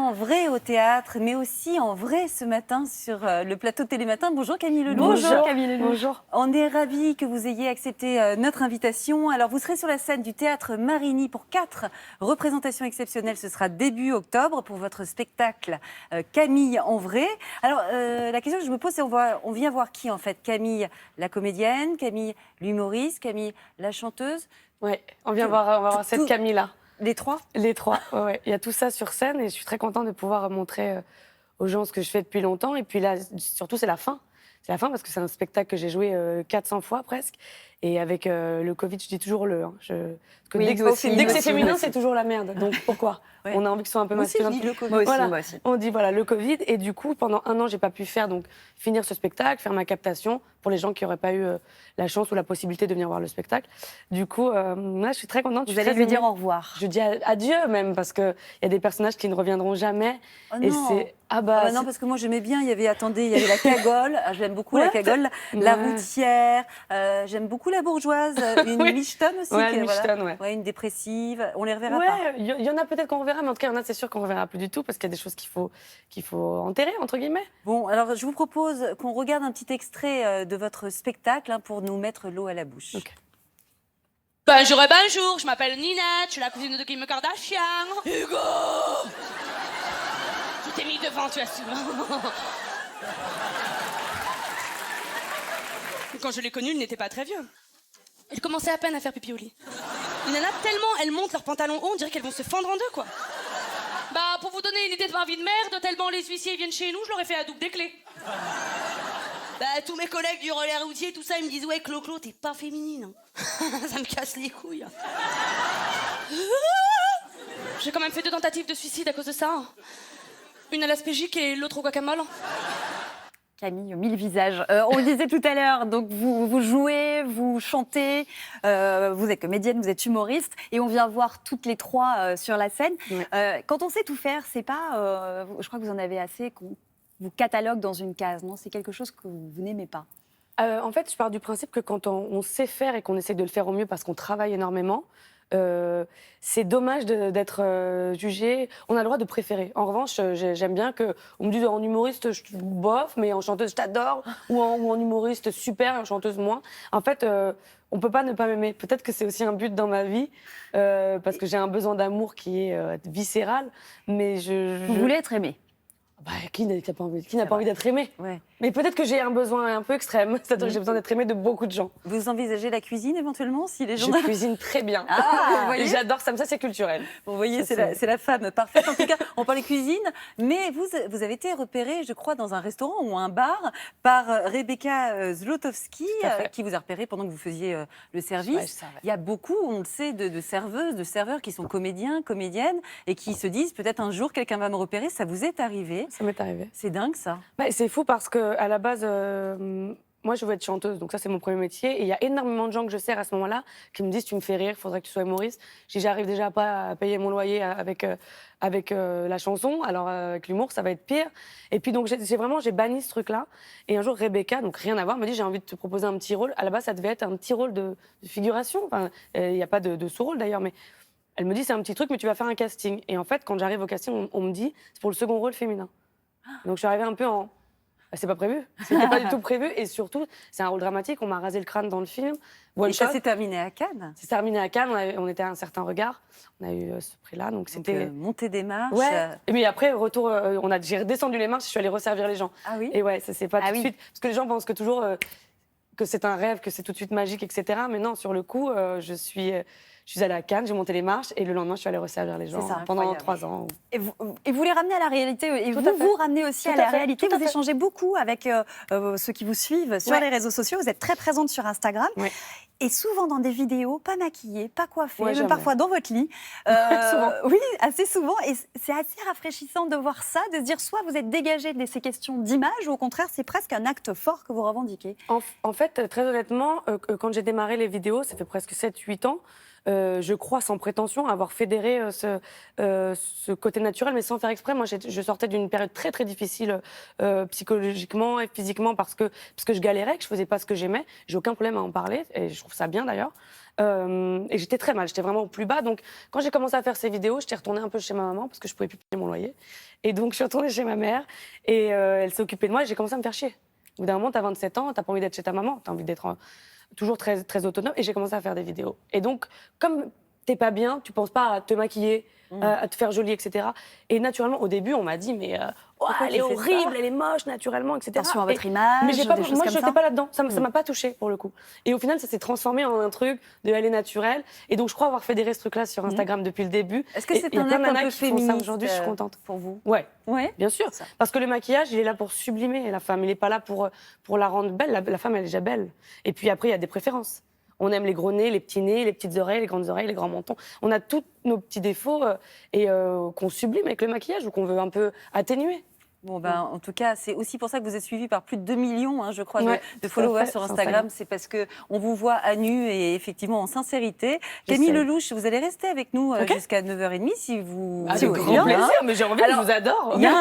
en vrai au théâtre, mais aussi en vrai ce matin sur le plateau de Télématin. Bonjour Camille Lelouch. Bonjour Camille Lelouch. Bonjour. On est ravis que vous ayez accepté notre invitation. Alors vous serez sur la scène du Théâtre Marigny pour 4 représentations exceptionnelles. Ce sera début octobre pour votre spectacle Camille en vrai. Alors la question que je me pose, c'est on vient voir qui en fait? Camille la comédienne, Camille l'humoriste, Camille la chanteuse? Oui, on va voir cette Camille-là. Les trois? Les trois, ouais. Il y a tout ça sur scène et je suis très contente de pouvoir montrer aux gens ce que je fais depuis longtemps. Et puis là, surtout, c'est la fin. C'est la fin parce que c'est un spectacle que j'ai joué 400 fois presque. Et avec le Covid, je dis toujours le. Hein. Dès que c'est féminin, c'est toujours la merde. Donc pourquoi On a envie que ce soit un peu masculin. Moi aussi. On dit voilà, le Covid. Et du coup, pendant 1 an, j'ai pas pu finir ce spectacle, faire ma captation pour les gens qui n'auraient pas eu la chance ou la possibilité de venir voir le spectacle. Du coup, là, je suis très contente. Vous allez lui dire au revoir. Je dis adieu même parce qu'il y a des personnages qui ne reviendront jamais. Oh et non. c'est non, parce que moi j'aimais bien. Il y avait la cagole. J'aime beaucoup la cagole, la routière. J'aime beaucoup la bourgeoise, une michetonne aussi. Une dépressive. On les reverra pas. Il y en a peut-être qu'on reverra, mais en tout cas, il y en a, c'est sûr qu'on reverra plus du tout parce qu'il y a des choses qu'il faut enterrer entre guillemets. Bon, alors je vous propose qu'on regarde un petit extrait de votre spectacle pour nous mettre l'eau à la bouche. Okay. Bonjour, je m'appelle Ninette, je suis la cousine de Kim Kardashian. Hugo, tu t'es mis devant, tu as su. Quand je l'ai connu, il n'était pas très vieux. Il commençait à peine à faire pipi au lit. Les nanas, tellement elles montent leurs pantalons hauts, on dirait qu'elles vont se fendre en deux, quoi. Bah, pour vous donner une idée de ma vie de merde, tellement les huissiers viennent chez nous, je leur ai fait à double des clés. Bah, tous mes collègues du relais routier, tout ça, ils me disent « Ouais, Clo-Clo, t'es pas féminine. Hein. » Ça me casse les couilles. J'ai quand même fait 2 tentatives de suicide à cause de ça. Une à l'aspégique et l'autre au guacamole. Camille, 1000 visages. On le disait tout à l'heure, donc vous jouez, vous chantez, vous êtes comédienne, vous êtes humoriste, et on vient voir toutes les 3 sur la scène. Ouais. Quand on sait tout faire, c'est pas, je crois que vous en avez assez qu'on vous catalogue dans une case, non? C'est quelque chose que vous n'aimez pas. En fait, je pars du principe que quand on sait faire et qu'on essaie de le faire au mieux parce qu'on travaille énormément, c'est dommage d'être jugé. On a le droit de préférer. En revanche, j'aime bien qu'on me dise en humoriste, je bof, mais en chanteuse, je t'adore, ou en humoriste, super, et en chanteuse, moins. En fait, on peut pas ne pas m'aimer. Peut-être que c'est aussi un but dans ma vie, parce que j'ai un besoin d'amour qui est viscéral, mais Vous voulez être aimé? Bah, qui n'a pas envie d'être aimé? Ouais. Mais peut-être que j'ai un besoin un peu extrême, c'est-à-dire que j'ai besoin d'être aimé de beaucoup de gens. Vous envisagez la cuisine éventuellement si les gens... Je cuisine très bien. Ah, vous voyez. Et j'adore ça, mais ça c'est culturel. Vous voyez, c'est la femme parfaite. En tout cas, on parlait cuisine, mais vous avez été repérée, je crois, dans un restaurant ou un bar par Rebecca Zlotowski, qui vous a repéré pendant que vous faisiez le service. Ouais, il y a beaucoup, on le sait, de serveuses, de serveurs qui sont comédiens, comédiennes, et qui se disent peut-être un jour quelqu'un va me repérer. Ça vous est arrivé? Ça m'est arrivé. C'est dingue ça. Bah, c'est fou parce que à la base, moi je veux être chanteuse, donc ça c'est mon premier métier. Et il y a énormément de gens que je sers à ce moment-là qui me disent tu me fais rire, il faudrait que tu sois humoriste. J'arrive déjà pas à payer mon loyer avec la chanson, alors avec l'humour ça va être pire. Et puis donc j'ai banni ce truc-là. Et un jour Rebecca, donc rien à voir, me dit j'ai envie de te proposer un petit rôle. À la base ça devait être un petit rôle de figuration. Enfin, il n'y a pas de sous-rôle d'ailleurs, mais elle me dit c'est un petit truc, mais tu vas faire un casting. Et en fait quand j'arrive au casting, on me dit c'est pour le second rôle féminin. Donc je suis arrivée un peu en... C'est pas prévu, c'était pas du tout prévu. Et surtout, c'est un rôle dramatique, on m'a rasé le crâne dans le film. Et ça s'est terminé à Cannes? C'est terminé à Cannes, on était à un certain regard. On a eu ce prix-là, donc c'était... montée des marches. Ouais. Et puis après, retour, j'ai redescendu les marches, je suis allée resservir les gens. Ah oui? Et ouais, ça c'est pas tout de suite. Parce que les gens pensent que toujours que c'est un rêve, que c'est tout de suite magique, etc. Mais non, sur le coup, je suis allée à Cannes, j'ai monté les marches et le lendemain, je suis allée resservir les gens pendant 3 ans. Et vous les ramenez à la réalité et vous ramenez aussi à la réalité. Vous échangez beaucoup avec ceux qui vous suivent sur les réseaux sociaux. Vous êtes très présente sur Instagram. Ouais. Et souvent dans des vidéos, pas maquillées, pas coiffées, même parfois dans votre lit. Souvent. Oui, assez souvent. Et c'est assez rafraîchissant de voir ça, de se dire soit vous êtes dégagé de ces questions d'image, ou au contraire, c'est presque un acte fort que vous revendiquez. En fait, très honnêtement, quand j'ai démarré les vidéos, ça fait presque 7-8 ans, je crois sans prétention avoir fédéré ce côté naturel, mais sans faire exprès. Moi, je sortais d'une période très très difficile psychologiquement et physiquement parce que je galérais, que je faisais pas ce que j'aimais. J'ai aucun problème à en parler et je trouve ça bien d'ailleurs. Et j'étais très mal, j'étais vraiment au plus bas. Donc, quand j'ai commencé à faire ces vidéos, j'étais retournée un peu chez ma maman parce que je pouvais plus payer mon loyer. Et donc, je suis retournée chez ma mère et elle s'est occupée de moi et j'ai commencé à me faire chier. Au bout d'un moment, t'as 27 ans, t'as pas envie d'être chez ta maman, t'as envie d'être toujours très, très autonome. Et j'ai commencé à faire des vidéos. Et donc, comme t'es pas bien, tu penses pas à te maquiller, à te faire jolie, etc. Et naturellement, au début, on m'a dit, mais elle est horrible, elle est moche naturellement, etc. Attention à votre image, Mais des moi, choses je comme n'étais ça. pas là-dedans. Ça m'a pas touchée pour le coup. Et au final, ça s'est transformé en un truc de elle est naturelle. Et donc, je crois avoir fait des restructurations sur Instagram depuis le début. Est-ce que Et c'est il y a un plein de acte un nanas peu qui font ça féministe aujourd'hui, je suis contente. pour vous? Ouais. Ouais. Bien sûr, Ça. parce que le maquillage, il est là pour sublimer la femme. Il n'est pas là pour la rendre belle. La femme, elle est déjà belle. Et puis après, il y a des préférences. On aime les gros nez, les petits nez, les petites oreilles, les grandes oreilles, les grands mentons. On a tous nos petits défauts qu'on sublime avec le maquillage ou qu'on veut un peu atténuer. Bon, ben, en tout cas, c'est aussi pour ça que vous êtes suivi par plus de 2 millions, hein, je crois, Ouais, de tout à followers fait, sur sur Instagram. Instagram. C'est parce qu'on vous voit à nu et effectivement en sincérité. Camille J'essaie. Lelouch, vous allez rester avec nous Ok. jusqu'à 9h30 si vous... Avec si vous grand voulez, hein. plaisir, mais j'ai envie, Alors, je vous adore. Il y a